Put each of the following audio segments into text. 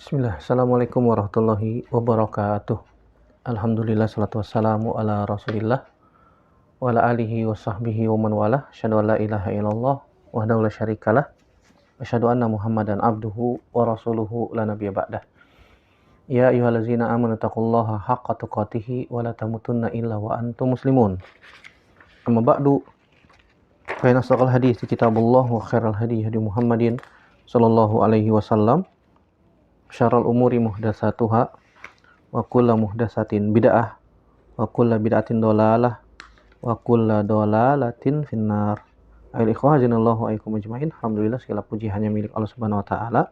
Bismillah, Assalamualaikum warahmatullahi wabarakatuh. Alhamdulillah, salatu wassalamu ala rasulillah wa ala alihi wa sahbihi wa man walah. Asyhadu an la ilaha illallah wahdahu la syarikalah. Asyhadu anna Muhammadan abduhu wa rasuluhu la nabiyya ba'dah. Ya ayyuhallazina amanu taqullaha haqqa tuqatih wa la tamutunna illa wa antum muslimun. Amma ba'du, fa inna asdaqal hadiits kitabullah wa khairal hadi hadi Muhammadin sallallahu alaihi wasallam. Syarrul umuri muhdatsatuha wa kullu muhdatsatin bid'ah wa kullu bid'atin dhalalah wa kullu dhalalatin finnar. Ayol ikhwah hazinallahu aikum ajmain. Alhamdulillah, segala puji hanya milik Allah Subhanahu wa taala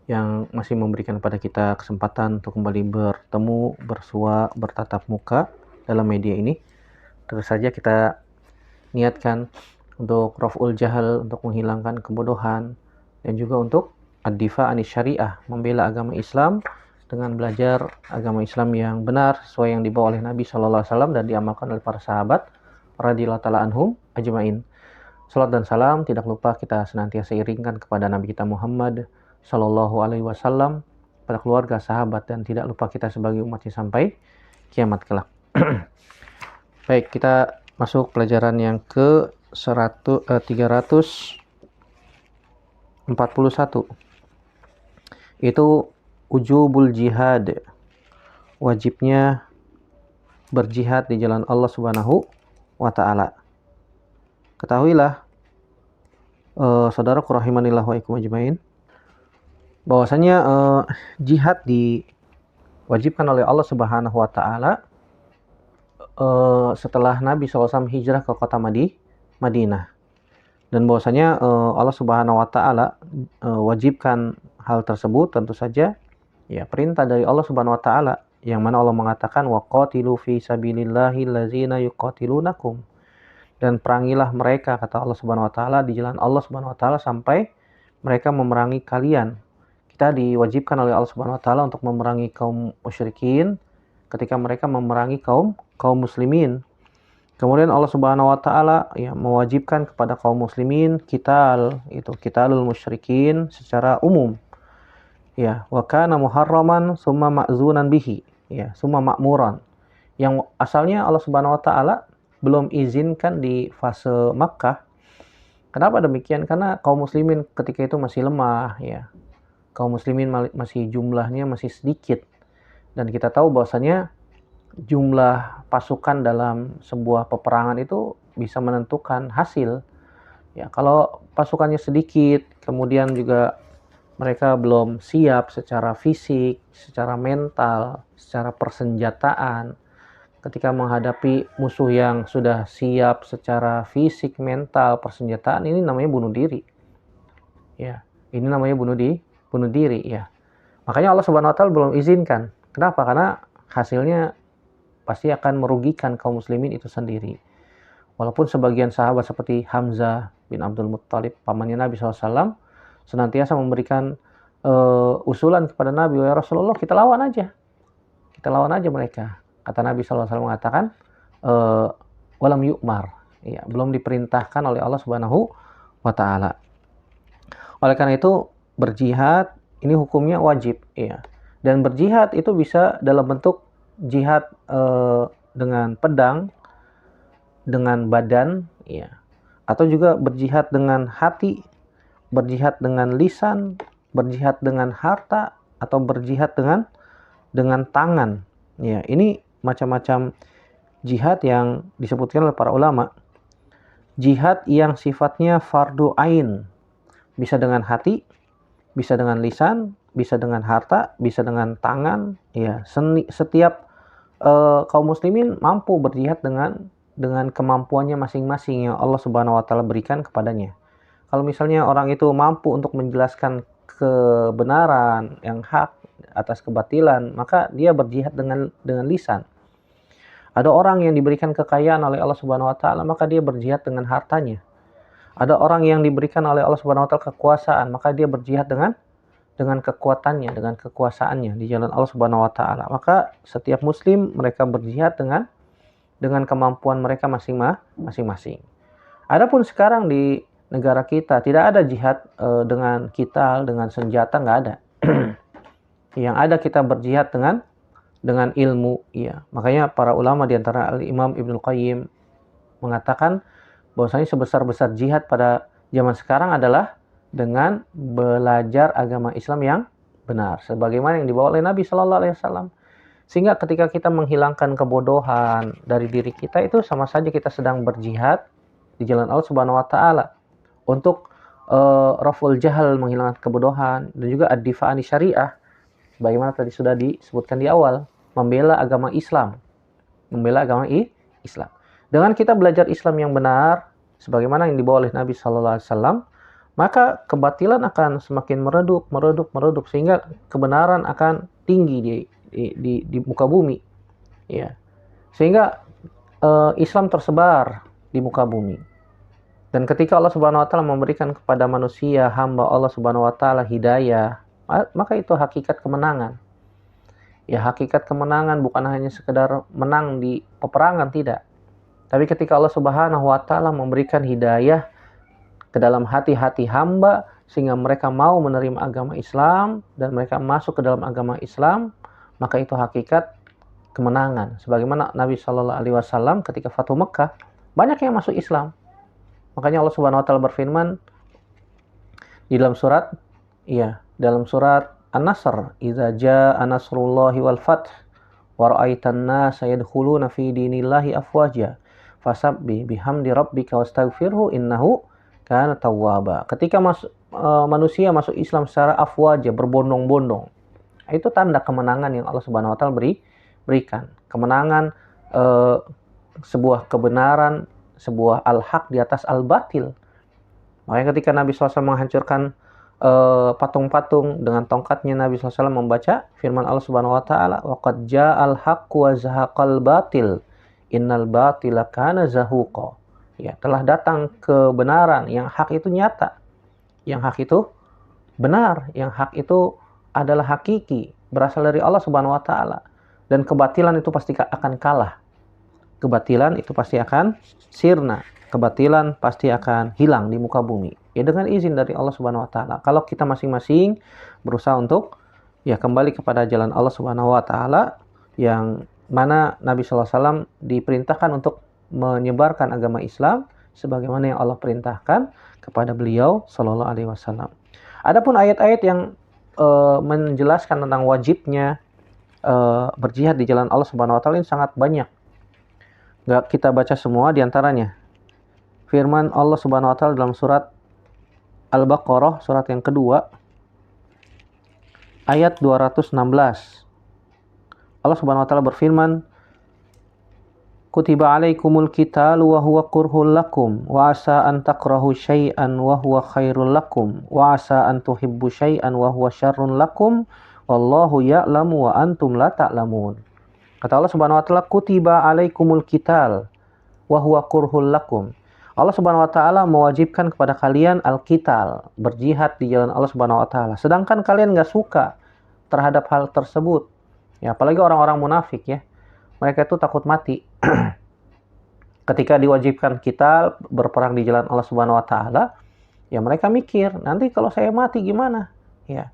yang masih memberikan kepada kita kesempatan untuk kembali bertemu, bersua, bertatap muka dalam media ini. Terus saja kita niatkan untuk raf'ul jahal, untuk menghilangkan kebodohan, dan juga untuk ad-difa' anis syariah, membela agama Islam dengan belajar agama Islam yang benar sesuai yang dibawa oleh Nabi sallallahu alaihi wasallam dan diamalkan oleh para sahabat radhiyallahu taala anhum ajmain. Salat dan salam tidak lupa kita senantiasa iringkan kepada Nabi kita Muhammad sallallahu alaihi wasallam, pada keluarga, sahabat, dan tidak lupa kita sebagai umatnya sampai kiamat kelak. Baik, kita masuk pelajaran yang ke 341. Itu ujubul jihad, wajibnya berjihad di jalan Allah Subhanahu wa taala. Ketahuilah saudaraku rahimanillah wa ikum ajmain, bahwasanya jihad diwajibkan oleh Allah Subhanahu wa taala setelah Nabi SAW hijrah ke kota Madinah. Dan bahwasanya Allah Subhanahu wa taala wajibkan hal tersebut tentu saja ya perintah dari Allah Subhanahu wa taala, yang mana Allah mengatakan waqatilu fi sabilillahi allazina yuqatilunakum, dan perangilah mereka, kata Allah Subhanahu wa taala, di jalan Allah Subhanahu wa taala sampai mereka memerangi kalian. Kita diwajibkan oleh Allah Subhanahu wa taala untuk memerangi kaum musyrikin ketika mereka memerangi kaum muslimin. Kemudian Allah Subhanahu wa taala ya mewajibkan kepada kaum muslimin qitalul musyrikin secara umum. Ya, wa kana muharraman summa ma'zunan bihi, ya, summa ma'muran. Yang asalnya Allah Subhanahu wa taala belum izinkan di fase Makkah. Kenapa demikian? Karena kaum muslimin ketika itu masih lemah, ya. Kaum muslimin masih jumlahnya masih sedikit. Dan kita tahu bahwasanya jumlah pasukan dalam sebuah peperangan itu bisa menentukan hasil. Ya, kalau pasukannya sedikit, kemudian juga mereka belum siap secara fisik, secara mental, secara persenjataan, ketika menghadapi musuh yang sudah siap secara fisik, mental, persenjataan, ini namanya bunuh diri. Ya, ini namanya bunuh diri, ya. Makanya Allah Subhanahu wa taala belum izinkan. Kenapa? Karena hasilnya pasti akan merugikan kaum muslimin itu sendiri. Walaupun sebagian sahabat seperti Hamzah bin Abdul Muttalib, pamannya Nabi SAW, senantiasa memberikan usulan kepada Nabi, ya Rasulullah, kita lawan aja mereka. Kata Nabi SAW mengatakan, walam yu'mar, ya, belum diperintahkan oleh Allah Subhanahu wa taala. Oleh karena itu berjihad ini hukumnya wajib, ya. Dan berjihad itu bisa dalam bentuk jihad dengan pedang, dengan badan, ya, atau juga berjihad dengan hati, berjihad dengan lisan, berjihad dengan harta, atau berjihad dengan tangan. Ya, ini macam-macam jihad yang disebutkan oleh para ulama. Jihad yang sifatnya fardu ain, bisa dengan hati, bisa dengan lisan, bisa dengan harta, bisa dengan tangan. Ya, setiap kaum muslimin mampu berjihad dengan kemampuannya masing-masing yang Allah Subhanahu wa taala berikan kepadanya. Kalau misalnya orang itu mampu untuk menjelaskan kebenaran yang hak atas kebatilan, maka dia berjihad dengan lisan. Ada orang yang diberikan kekayaan oleh Allah Subhanahu wa taala, maka dia berjihad dengan hartanya. Ada orang yang diberikan oleh Allah Subhanahu wa taala kekuasaan, maka dia berjihad dengan kekuatannya, dengan kekuasaannya di jalan Allah Subhanahu wa taala. Maka setiap muslim mereka berjihad dengan kemampuan mereka masing-masing. Adapun sekarang di negara kita tidak ada jihad dengan kital, dengan senjata, nggak ada. Yang ada kita berjihad dengan ilmu, ya. Makanya para ulama di antara Al-Imam Ibnu Qayyim mengatakan bahwasanya sebesar-besar jihad pada zaman sekarang adalah dengan belajar agama Islam yang benar, sebagaimana yang dibawa oleh Nabi Shallallahu Alaihi Wasallam. Sehingga ketika kita menghilangkan kebodohan dari diri kita, itu sama saja kita sedang berjihad di jalan Allah Subhanahu Wa Taala untuk raful jahal, menghilangkan kebodohan, dan juga ad-difa' ani syariah, bagaimana tadi sudah disebutkan di awal, membela agama Islam, Islam. Dengan kita belajar Islam yang benar, sebagaimana yang dibawa oleh Nabi Shallallahu Alaihi Wasallam, maka kebatilan akan semakin meredup, sehingga kebenaran akan tinggi di muka bumi, ya. Sehingga Islam tersebar di muka bumi. Dan ketika Allah Subhanahu Wa Taala memberikan kepada manusia, hamba Allah Subhanahu Wa Taala hidayah, maka itu hakikat kemenangan. Ya, hakikat kemenangan bukan hanya sekedar menang di peperangan, tidak. Tapi ketika Allah Subhanahu Wa Taala memberikan hidayah ke dalam hati-hati hamba, sehingga mereka mau menerima agama Islam dan mereka masuk ke dalam agama Islam, maka itu hakikat kemenangan. Sebagaimana Nabi Shallallahu Alaihi Wasallam ketika Fathu Mekah, banyak yang masuk Islam. Makanya Allah Subhanahu Wa Taala berfirman di dalam surat An-Nasr, "Idza jaa nasrullahi wal fath wa ra'aitan nasa yadkhuluna fi dinillahi afwaja fasabbih bihamdi rabbika wastaghfirhu innahu kana tawwaba." Ketika manusia masuk Islam secara afwaja, berbondong-bondong, itu tanda kemenangan yang Allah Subhanahu Wa Taala berikan. Kemenangan, sebuah kebenaran, sebuah al-haq di atas al-batil. Makanya ketika Nabi SAW menghancurkan patung-patung dengan tongkatnya, Nabi SAW membaca firman Allah Subhanahu Wa Taala, "Waqad ja'al haqqu wa zahaqal batil, innal batila kana zahuqa." Ya, telah datang kebenaran, yang hak itu nyata, yang hak itu benar, yang hak itu adalah hakiki, berasal dari Allah Subhanahu Wa Taala, dan kebatilan itu pasti akan kalah. Kebatilan itu pasti akan sirna, kebatilan pasti akan hilang di muka bumi, ya, dengan izin dari Allah Subhanahu Wa Taala. Kalau kita masing-masing berusaha untuk kembali kepada jalan Allah Subhanahu Wa Taala, yang mana Nabi SAW diperintahkan untuk menyebarkan agama Islam sebagaimana yang Allah perintahkan kepada beliau Shallallahu Alaihi Wasallam. Adapun ayat-ayat yang menjelaskan tentang wajibnya berjihad di jalan Allah Subhanahu Wa Taala ini sangat banyak. Nggak kita baca semua diantaranya. Firman Allah Subhanahu Wa Taala dalam surat Al-Baqarah, surat yang kedua, ayat 216. Allah Subhanahu Wa Taala berfirman, "Kutiba alaikumul qitalu wa huwa kurhul lakum, wa asa an takrahu syai'an wa huwa khairul lakum, wa asa an tuhibbu syai'an wa huwa syarrun lakum, wallahu ya'lamu wa antum la ta'lamun." Kata Allah Subhanahu Wa Taala, "Kutiba alaikumul qital wa huwa kurhul lakum." Allah Subhanahu Wa Taala mewajibkan kepada kalian al-qital, berjihad di jalan Allah Subhanahu Wa Taala. Sedangkan kalian nggak suka terhadap hal tersebut. Ya, apalagi orang-orang munafik, ya. Mereka itu takut mati. Ketika diwajibkan kita berperang di jalan Allah Subhanahu Wa Taala, ya mereka mikir, nanti kalau saya mati gimana? Ya.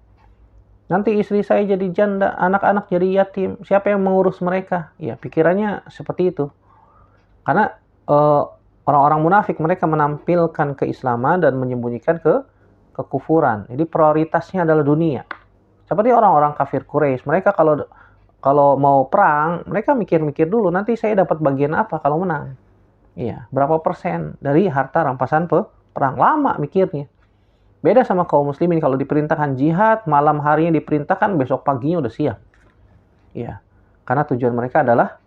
Nanti istri saya jadi janda, anak-anak jadi yatim, siapa yang mengurus mereka? Ya, pikirannya seperti itu. Karena orang-orang munafik, mereka menampilkan keislaman dan menyembunyikan kekufuran. Jadi prioritasnya adalah dunia. Seperti orang-orang kafir Quraisy, mereka kalau mau perang, mereka mikir-mikir dulu, nanti saya dapat bagian apa kalau menang? Iya, berapa persen dari harta rampasan perang? Lama mikirnya. Beda sama kaum muslimin, kalau diperintahkan jihad, malam harinya diperintahkan, besok paginya udah siap. Iya, karena tujuan mereka adalah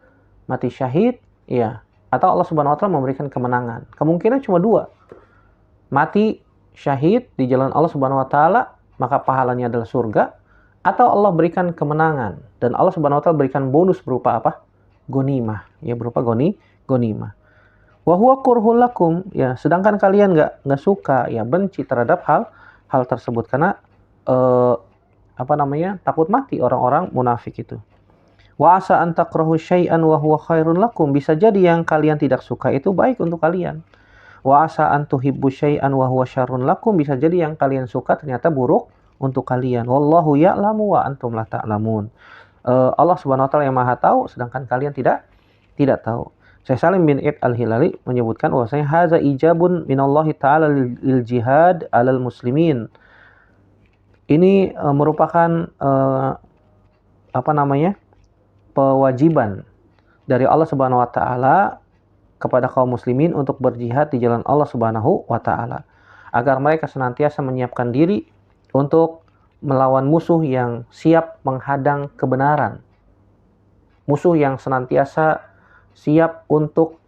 mati syahid, iya, atau Allah Subhanahu Wa Taala memberikan kemenangan. Kemungkinan cuma dua. Mati syahid di jalan Allah Subhanahu Wa Taala, maka pahalanya adalah surga, atau Allah berikan kemenangan dan Allah Subhanahu Wa Taala berikan bonus berupa apa? Ghanimah, ya, berupa ghanimah. Wa huwa kurhul lakum, ya, sedangkan kalian nggak suka, ya, benci terhadap hal tersebut karena takut mati orang-orang munafik itu. Wa asa an takrahu syai'an wa huwa khairun lakum, bisa jadi yang kalian tidak suka itu baik untuk kalian. Wa asa an tuhibbu syai'an wa huwa syarrun lakum, bisa jadi yang kalian suka ternyata buruk untuk kalian. Wallahu ya'lamu wa antum la ta'lamun. Allah Subhanahu wa taala yang Maha tahu sedangkan kalian tidak tahu. Syekh Salim bin Id Al-Hilali menyebutkan bahwasanya haza ijabun minallahi taala lil jihad alal muslimin. Ini merupakan kewajiban dari Allah Subhanahu wa taala kepada kaum muslimin untuk berjihad di jalan Allah Subhanahu wa taala agar mereka senantiasa menyiapkan diri untuk melawan musuh yang siap menghadang kebenaran. Musuh yang senantiasa siap untuk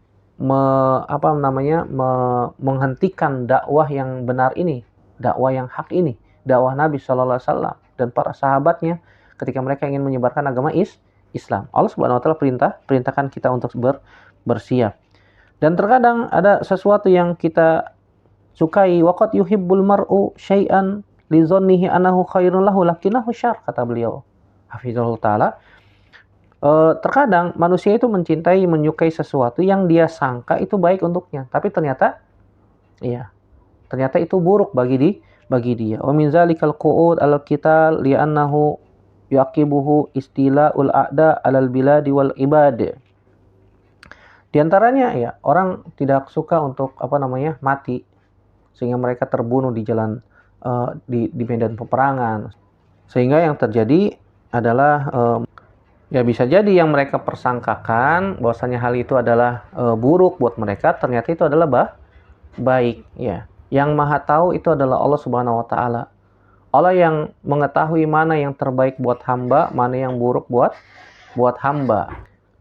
menghentikan dakwah yang benar ini, dakwah yang hak ini, dakwah Nabi Shallallahu Alaihi Wasallam dan para sahabatnya ketika mereka ingin menyebarkan agama Islam. Allah Subhanahu Wa Taala perintahkan kita untuk bersiap. Dan terkadang ada sesuatu yang kita sukai, waqad yuhibbul mar'u syai'an li dzannihi annahu khairun lahu lakinnahu syarr, kata beliau hafizahullah taala. Terkadang manusia itu menyukai sesuatu yang dia sangka itu baik untuknya, tapi ternyata itu buruk bagi dia. Wa min zalikal qu'ud al-qital li'annahu yaqibuhu istila'ul a'da 'alal biladi wal ibad. Di antaranya orang tidak suka untuk mati sehingga mereka terbunuh di jalan di medan peperangan. Sehingga yang terjadi adalah bisa jadi yang mereka persangkakan bahwasanya hal itu adalah buruk buat mereka, ternyata itu adalah baik. Yang Maha tahu itu adalah Allah Subhanahu wa taala. Allah yang mengetahui mana yang terbaik buat hamba, mana yang buruk buat hamba.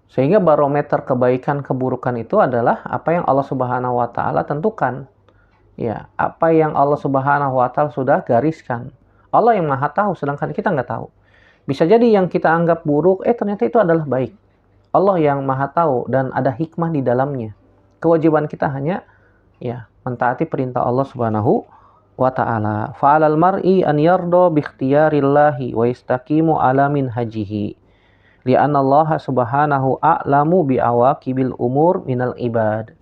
Sehingga barometer kebaikan keburukan itu adalah apa yang Allah Subhanahu wa taala tentukan. Apa yang Allah Subhanahu wa taala sudah gariskan. Allah yang Maha tahu sedangkan kita nggak tahu. Bisa jadi yang kita anggap buruk, ternyata itu adalah baik. Allah yang Maha tahu dan ada hikmah di dalamnya. Kewajiban kita hanya mentaati perintah Allah Subhanahu wa taala. Fa'alal mar'i an yarda bi ikhtiyarillahi wa yastaqimu ala minhajihi. Li'anna Allah Subhanahu a'lamu bi awaqibil umur minal ibad.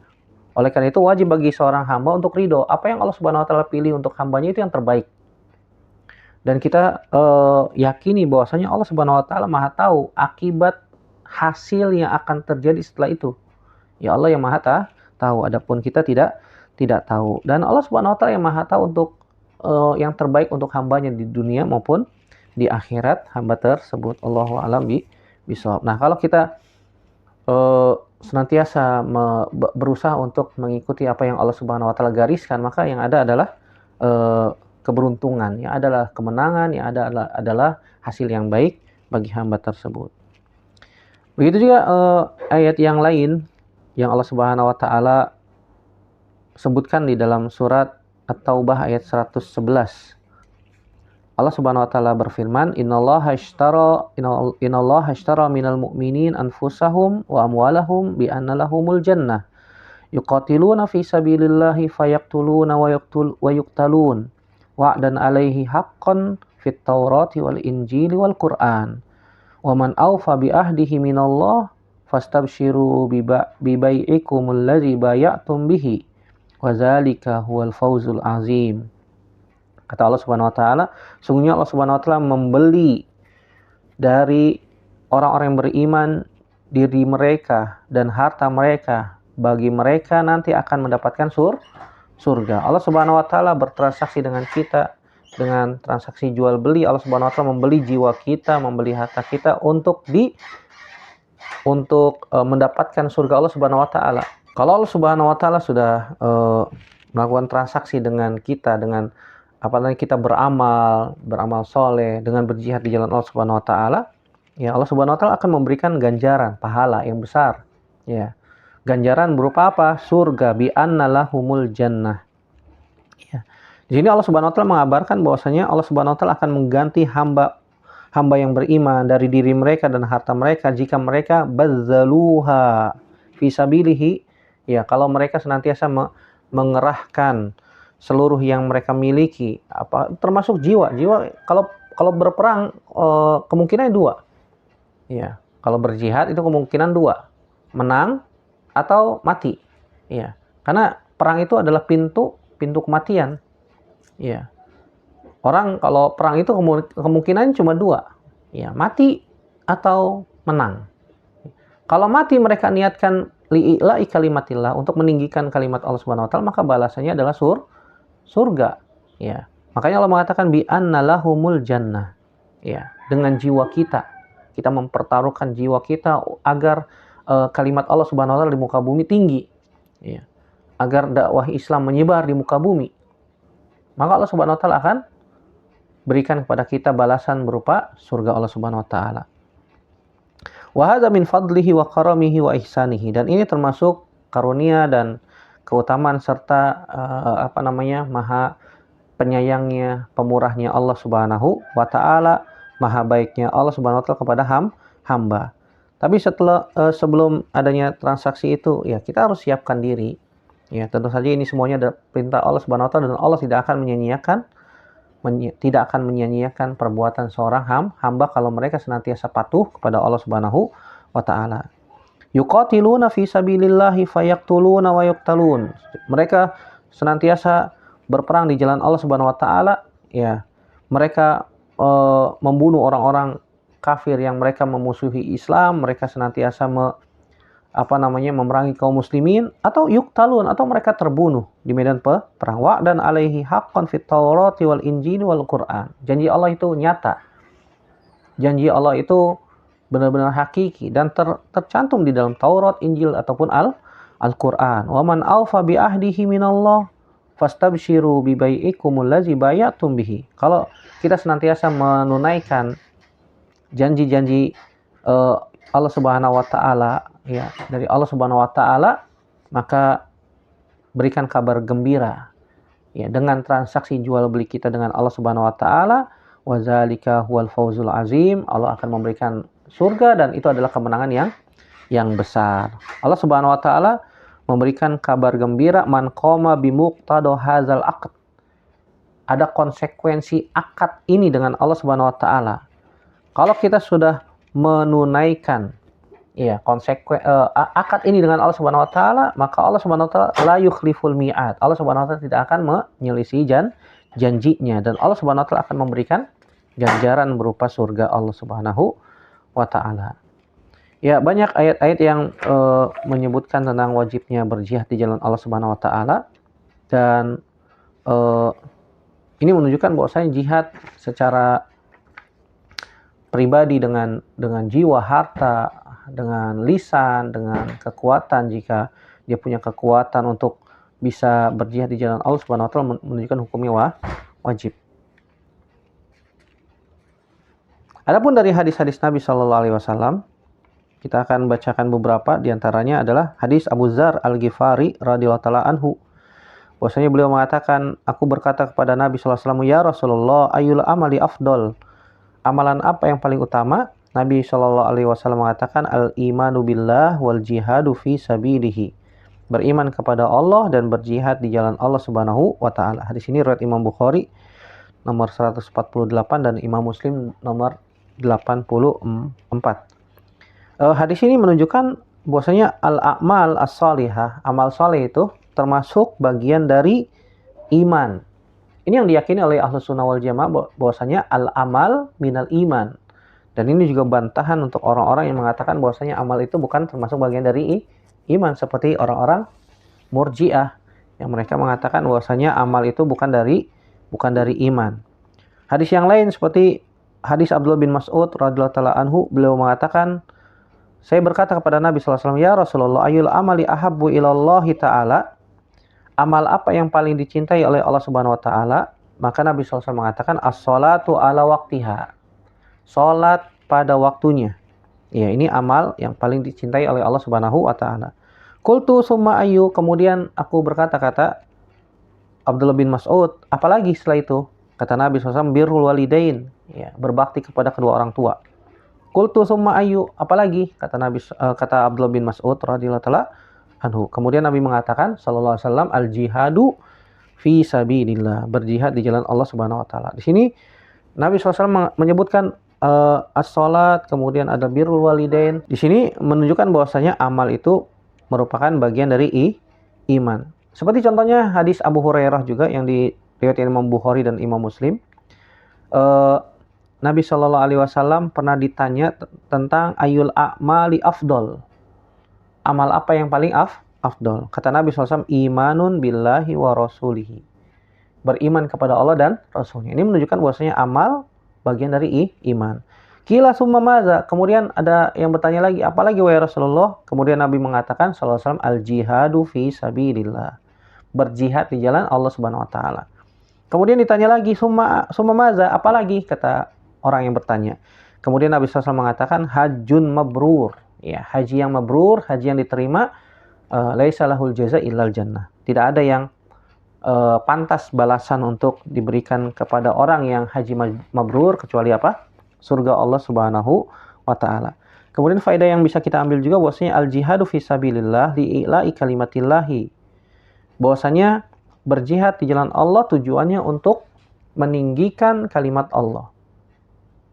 Oleh karena itu wajib bagi seorang hamba untuk ridho. Apa yang Allah Subhanahu wa taala pilih untuk hambanya itu yang terbaik. Dan kita yakini bahwasanya Allah Subhanahu wa taala Maha tahu akibat hasil yang akan terjadi setelah itu. Allah yang Maha tahu, adapun kita tidak tahu. Dan Allah Subhanahu wa taala yang Maha tahu untuk yang terbaik untuk hambanya di dunia maupun di akhirat hamba tersebut. Allahu a'lam bishawab. Nah, kalau kita senantiasa berusaha untuk mengikuti apa yang Allah Subhanahu wa taala gariskan, maka yang ada adalah keberuntungan, yang adalah kemenangan, yang adalah hasil yang baik bagi hamba tersebut. Begitu juga ayat yang lain yang Allah Subhanahu wa taala sebutkan di dalam surat At-Taubah ayat 111. Allah Subhanahu wa taala berfirman, "Innallaha ashtara minal mu'minin anfusahum wa amwalahum bi anna lahumul jannah. Yuqatiluna fi sabilillahi fayaqtuluna wa yuqtalun. Wa'dan 'alaihi haqqan fit Taurati wal Injili wal Qur'an. Wa man awfa bi ahdihi minallah fastabshiru bi bai'ikumul ladzi bay'atum bihi. Wa dzalika huwal fawzul 'azim." Kata Allah Subhanahu wa taala, sungguhnya Allah Subhanahu wa taala membeli dari orang-orang yang beriman diri mereka dan harta mereka, bagi mereka nanti akan mendapatkan surga. Allah Subhanahu wa taala bertransaksi dengan kita dengan transaksi jual beli. Allah Subhanahu wa taala membeli jiwa kita, membeli harta kita untuk mendapatkan surga Allah Subhanahu wa taala. Kalau Allah Subhanahu wa taala sudah melakukan transaksi dengan kita dengan kita beramal soleh, dengan berjihad di jalan Allah Subhanahu wa taala, Allah Subhanahu wa taala akan memberikan ganjaran, pahala yang besar. Ganjaran berupa apa? Surga, bi anna lahumul jannah. Di sini Allah Subhanahu wa taala mengabarkan bahwasanya Allah Subhanahu wa taala akan mengganti hamba yang beriman dari diri mereka dan harta mereka jika mereka bazzaluha fi sabilihi. Kalau mereka senantiasa mengerahkan seluruh yang mereka miliki, termasuk jiwa. Kalau berperang kemungkinan dua. Kalau berjihad itu kemungkinan dua, menang atau mati. Karena perang itu adalah pintu kematian. Orang kalau perang itu kemungkinan cuma dua, ya mati atau menang. Kalau mati mereka niatkan li'ila'i kalimatillah, untuk meninggikan kalimat Allah Subhanahu wa taala, maka balasannya adalah surga. Ya. Makanya Allah mengatakan bi anna lahumul jannah. Ya, dengan jiwa kita mempertaruhkan jiwa kita agar kalimat Allah Subhanahu wa taala di muka bumi tinggi. Ya. Agar dakwah Islam menyebar di muka bumi. Maka Allah Subhanahu wa taala akan berikan kepada kita balasan berupa surga Allah Subhanahu wa taala. Wa hadza min fadlihi wa karamihi wa ihsanihi, dan ini termasuk karunia dan keutamaan serta maha penyayangnya, pemurahnya Allah Subhanahu wa taala, maha baiknya Allah Subhanahu wa taala kepada hamba. Tapi sebelum adanya transaksi itu, ya kita harus siapkan diri. Ya, tentu saja ini semuanya adalah perintah Allah Subhanahu wa taala, dan Allah tidak akan menyia-nyiakan perbuatan seorang hamba kalau mereka senantiasa patuh kepada Allah Subhanahu wa taala. Yuqatiluna fi sabilillahi fayaqtuluna wa yuqtalun. Mereka senantiasa berperang di jalan Allah Subhanahu wa taala, ya. Mereka membunuh orang-orang kafir yang mereka memusuhi Islam, mereka senantiasa memerangi kaum muslimin, atau yuqtalun, atau mereka terbunuh di medan perang. Wa dan alaihi haqqan fit Taurati wal Injil wal Quran. Janji Allah itu nyata. Janji Allah itu benar-benar hakiki dan tercantum di dalam Taurat, Injil ataupun Al-Quran. Wa man awfa bi ahdihi minallah fastabshiru bi bai'ikumul ladzi bayatum bihi. Kalau kita senantiasa menunaikan janji-janji Allah Subhanahu wa taala, ya, dari Allah Subhanahu wa taala, maka berikan kabar gembira, ya, dengan transaksi jual beli kita dengan Allah Subhanahu wa taala. Wa dzalika huwal fawzul azim. Allah akan memberikan surga, dan itu adalah kemenangan yang besar. Allah Subhanahu wa taala memberikan kabar gembira, man qama bi muqtada hadzal aqd. Ada konsekuensi akad ini dengan Allah Subhanahu wa taala. Kalau kita sudah menunaikan, ya, akad ini dengan Allah Subhanahu wa taala, maka Allah Subhanahu wa taala la yukhliful mi'ad. Allah Subhanahu wa taala tidak akan menyelisih janjinya, dan Allah Subhanahu wa taala akan memberikan ganjaran berupa surga Allah Subhanahu wa taala. Ya, banyak ayat-ayat yang menyebutkan tentang wajibnya berjihad di jalan Allah Subhanahu wa taala, dan ini menunjukkan bahwasanya jihad secara pribadi dengan jiwa, harta, dengan lisan, dengan kekuatan, jika dia punya kekuatan untuk bisa berjihad di jalan Allah Subhanahu wa taala, menunjukkan hukumnya wajib. Adapun dari hadis-hadis Nabi Shallallahu alaihi wasallam, kita akan bacakan beberapa. Di antaranya adalah hadis Abu Dzar Al-Ghifari radhiyallahu taala anhu. Bahwasanya beliau mengatakan, aku berkata kepada Nabi Shallallahu alaihi wasallam, ya Rasulullah, ayyul amali afdol? Amalan apa yang paling utama? Nabi Shallallahu alaihi wasallam mengatakan, al-imanu billah wal jihadu fi sabilihi. Beriman kepada Allah dan berjihad di jalan Allah Subhanahu wa taala. Hadis ini riwayat Imam Bukhari nomor 148 dan Imam Muslim nomor 84. Hadis ini menunjukkan bahwasanya al-a'mal as-salihah, amal saleh itu termasuk bagian dari iman. Ini yang diyakini oleh Ahlus Sunnah wal Jamaah, bahwasanya al-amal minal iman. Dan ini juga bantahan untuk orang-orang yang mengatakan bahwasanya amal itu bukan termasuk bagian dari iman, seperti orang-orang Murji'ah yang mereka mengatakan bahwasanya amal itu bukan dari iman. Hadis yang lain seperti hadis Abdullah bin Mas'ud radhiyallahu taala anhu, beliau mengatakan, saya berkata kepada Nabi sallallahu alaihi wasallam, ya Rasulullah, ayyul amali ahabbu ilallahi ta'ala? Amal apa yang paling dicintai oleh Allah Subhanahu wa taala? Maka Nabi sallallahu alaihi wasallam mengatakan, as-shalatu ala waqtiha. Salat pada waktunya. Ya, ini amal yang paling dicintai oleh Allah Subhanahu wa taala. Qultu summa ayyu? Kemudian aku berkata, kata Abdullah bin Mas'ud, apalagi setelah itu? Kata Nabi SAW, birrul walidain, ya, berbakti kepada kedua orang tua. Qultu summa ayyu? Apalagi? Kata Abdullah bin Mas'ud radhiyallahu taala anhu. Kemudian Nabi mengatakan sallallahu alaihi wasallam, al jihadu fi sabilillah, berjihad di jalan Allah Subhanahu wa taala. Di sini Nabi SAW menyebutkan as-salat, kemudian ada birrul walidain. Di sini menunjukkan bahwasanya amal itu merupakan bagian dari iman. Seperti contohnya hadis Abu Hurairah juga yang diriwayatkan Imam Bukhari dan Imam Muslim. eh, Nabi Shallallahu Alaihi Wasallam pernah ditanya tentang ayul a'mali afdol, amal apa yang paling afdol. Kata Nabi SAW, imanun billahi wa rasulihi, beriman kepada Allah dan Rasulnya. Ini menunjukkan bahwasanya amal bagian dari iman. Kila summa maza, kemudian ada yang bertanya lagi, apalagi wahai Rasulullah? Kemudian Nabi mengatakan sallallahu alaihi wasallam, al jihadu fi sabilillah, berjihad di jalan Allah Subhanahu wa taala. Kemudian ditanya lagi, summa maza, apalagi? Kata orang yang bertanya. Kemudian Nabi SAW mengatakan, hajjun mabrur, ya, haji yang mabrur, haji yang diterima, laisa lahul jaza illal jannah, tidak ada yang pantas balasan untuk diberikan kepada orang yang haji mabrur kecuali apa? Surga Allah Subhanahu wa taala. Kemudian faedah yang bisa kita ambil juga bahwasanya al jihadu fi sabilillah li'ila'i kalimatillahi, bahwasanya berjihad di jalan Allah tujuannya untuk meninggikan kalimat Allah.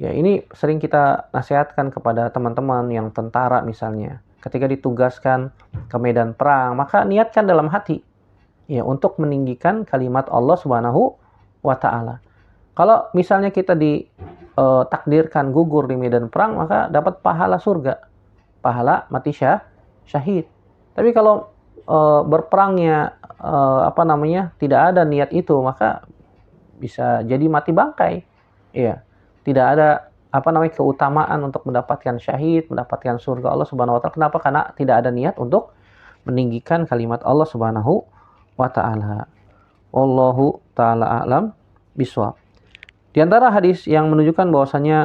Ya, ini sering kita nasihatkan kepada teman-teman yang tentara misalnya. Ketika ditugaskan ke medan perang, maka niatkan dalam hati, ya, untuk meninggikan kalimat Allah Subhanahu wa taala. Kalau misalnya kita ditakdirkan gugur di medan perang, maka dapat pahala surga, pahala mati syahid. Tapi kalau berperangnya tidak ada niat itu, maka bisa jadi mati bangkai. Iya. Tidak ada keutamaan untuk mendapatkan syahid, mendapatkan surga Allah Subhanahu wa taala. Kenapa? Karena tidak ada niat untuk meninggikan kalimat Allah Subhanahu wa taala. Wallahu taala a'lam bishawab. Di antara hadis yang menunjukkan bahwasanya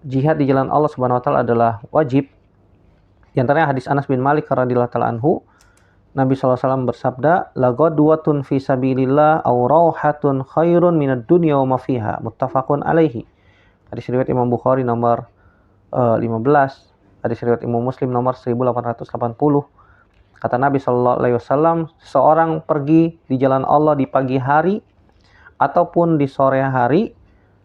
jihad di jalan Allah Subhanahu wa taala adalah wajib, di antaranya hadis Anas bin Malik radhiyallahu taala anhu, Nabi SAW bersabda, la ghadwatun fi sabilillah aw rauhatun khairun minad dunya wa ma fiha, muttafaqun alaihi. Hadis riwayat Imam Bukhari nomor 15, hadis riwayat Imam Muslim nomor 1880. Kata Nabi SAW, seorang pergi di jalan Allah di pagi hari ataupun di sore hari,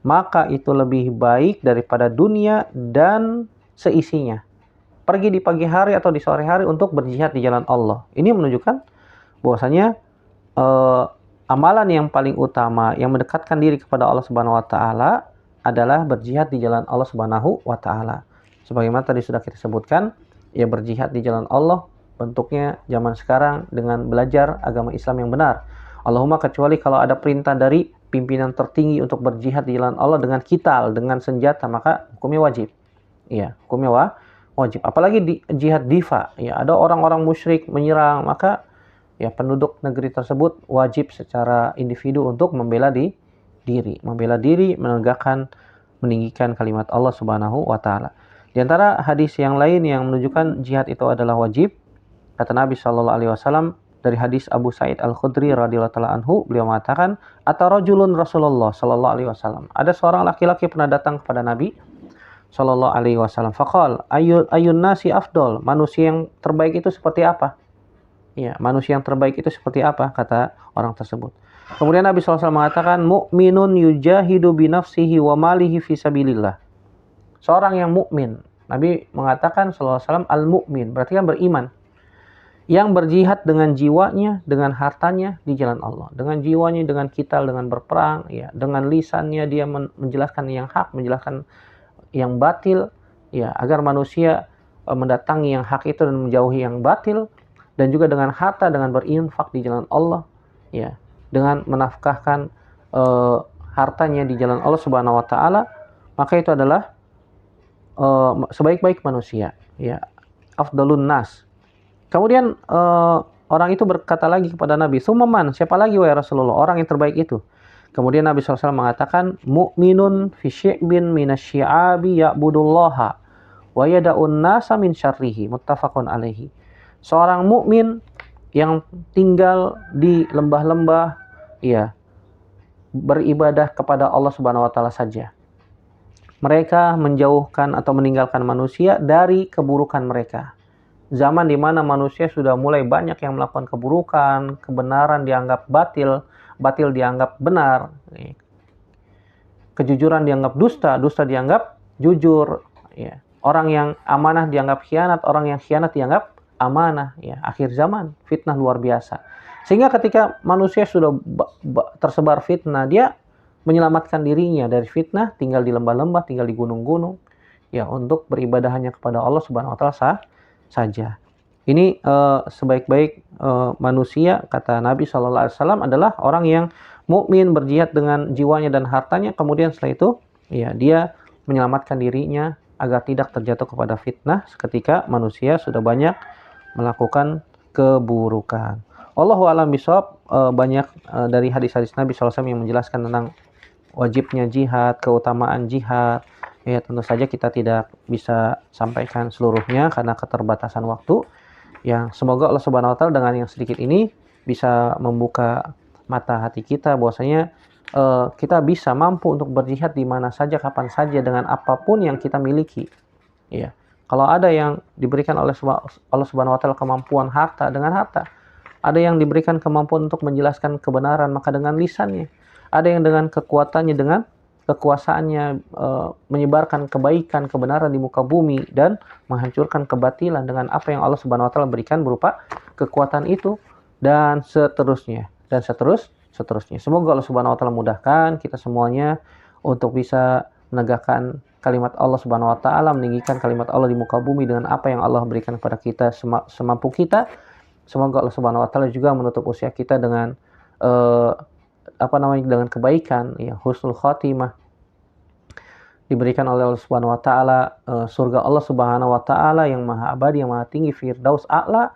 maka itu lebih baik daripada dunia dan seisinya. Pergi di pagi hari atau di sore hari untuk berjihad di jalan Allah. Ini menunjukkan bahwasanya amalan yang paling utama yang mendekatkan diri kepada Allah Subhanahu wa taala adalah berjihad di jalan Allah Subhanahu wa taala. Sebagaimana tadi sudah kita sebutkan, ya, berjihad di jalan Allah bentuknya zaman sekarang dengan belajar agama Islam yang benar. Allahumma kecuali kalau ada perintah dari pimpinan tertinggi untuk berjihad di jalan Allah dengan kital, dengan senjata, maka hukumnya wajib. Iya, hukumnya wajib. Apalagi di jihad difa, ya, ada orang-orang musyrik menyerang, maka ya penduduk negeri tersebut wajib secara individu untuk membela diri, menegakkan, meninggikan kalimat Allah Subhanahu wa taala. Di antara hadis yang lain yang menunjukkan jihad itu adalah wajib, kata Nabi sallallahu alaihi wasallam dari hadis Abu Sa'id Al-Khudri radhiyallahu taala anhu, beliau mengatakan, atarajulun Rasulullah sallallahu alaihi wasallam, ada seorang laki-laki pernah datang kepada Nabi sallallahu alaihi wasallam. Faqal, ayun nasi afdol, manusia yang terbaik itu seperti apa? Ya, manusia yang terbaik itu seperti apa? Kata orang tersebut. Kemudian Nabi SAW mengatakan, mu'minun yujahidu binafsihi wa malihi fi sabilillah. Seorang yang mukmin. Nabi mengatakan sallallahu alaihi wasallam al-mu'min, berarti kan beriman. Yang berjihad dengan jiwanya, dengan hartanya di jalan Allah. Dengan jiwanya, dengan kital, dengan berperang, ya, dengan lisannya dia menjelaskan yang hak, menjelaskan yang batil, ya, agar manusia mendatangi yang hak itu dan menjauhi yang batil, dan juga dengan harta, dengan berinfak di jalan Allah, ya, dengan menafkahkan hartanya di jalan Allah Subhanahu wa taala, maka itu adalah sebaik-baik manusia, ya, afdalun nas. Kemudian orang itu berkata lagi kepada Nabi, "Summan, siapa lagi wahai Rasulullah orang yang terbaik itu?" Kemudian Nabi SAW mengatakan, mu'minun fi syi'bin minasyi'abi ya'budullaha wa yada'un nasa min syarrihi, muttafaqun alaihi. Seorang mukmin yang tinggal di lembah-lembah, ya, beribadah kepada Allah Subhanahu wa taala saja. Mereka menjauhkan atau meninggalkan manusia dari keburukan mereka. Zaman di mana manusia sudah mulai banyak yang melakukan keburukan, kebenaran dianggap batil, batil dianggap benar, kejujuran dianggap dusta, dusta dianggap jujur, ya. Orang yang amanah dianggap khianat, orang yang khianat dianggap amanah, ya. Akhir zaman, fitnah luar biasa. Sehingga ketika manusia sudah tersebar fitnah, dia menyelamatkan dirinya dari fitnah, tinggal di lembah-lembah, tinggal di gunung-gunung, ya untuk beribadah hanya kepada Allah Subhanahu wa taala saja. Ini sebaik-baik manusia, kata Nabi SAW, adalah orang yang mukmin, berjihad dengan jiwanya dan hartanya, kemudian setelah itu ya dia menyelamatkan dirinya agar tidak terjatuh kepada fitnah seketika manusia sudah banyak melakukan keburukan. Allahu a'lam bishawab. Banyak dari hadis-hadis Nabi SAW yang menjelaskan tentang wajibnya jihad, keutamaan jihad. Ya, tentu saja kita tidak bisa sampaikan seluruhnya karena keterbatasan waktu. Yang semoga Allah Subhanahu wa taala dengan yang sedikit ini bisa membuka mata hati kita bahwasanya kita bisa mampu untuk berjihad di mana saja, kapan saja, dengan apapun yang kita miliki. Ya. Kalau ada yang diberikan oleh Allah Subhanahu wa taala kemampuan harta, dengan harta. Ada yang diberikan kemampuan untuk menjelaskan kebenaran, maka dengan lisannya. Ada yang dengan kekuatannya, dengan kekuasaannya menyebarkan kebaikan, kebenaran di muka bumi dan menghancurkan kebatilan dengan apa yang Allah Subhanahu wa taala berikan berupa kekuatan itu, dan seterusnya dan seterusnya. Semoga Allah Subhanahu wa taala mudahkan kita semuanya untuk bisa menegakkan kalimat Allah Subhanahu wa taala, meninggikan kalimat Allah di muka bumi dengan apa yang Allah berikan kepada kita semampu kita. Semoga Allah Subhanahu wa taala juga menutup usia kita dengan dengan kebaikan, ya, husnul khotimah, diberikan oleh Allah Subhanahu wa taala surga Allah Subhanahu wa taala yang maha abadi, yang maha tinggi, firdaus a'la,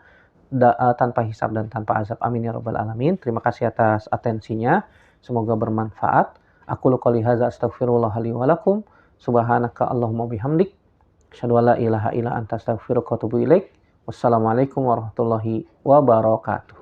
tanpa hisab dan tanpa azab. Amin ya rabbal alamin. Terima kasih atas atensinya. Semoga bermanfaat. Aku qouli hadza astaghfirullah li wa lakum. Subhanaka Allahumma bihamdik, asyhadu an la ilaha illa anta astaghfiruka wa atubu ilaik. Wassalamualaikum warahmatullahi wabarakatuh.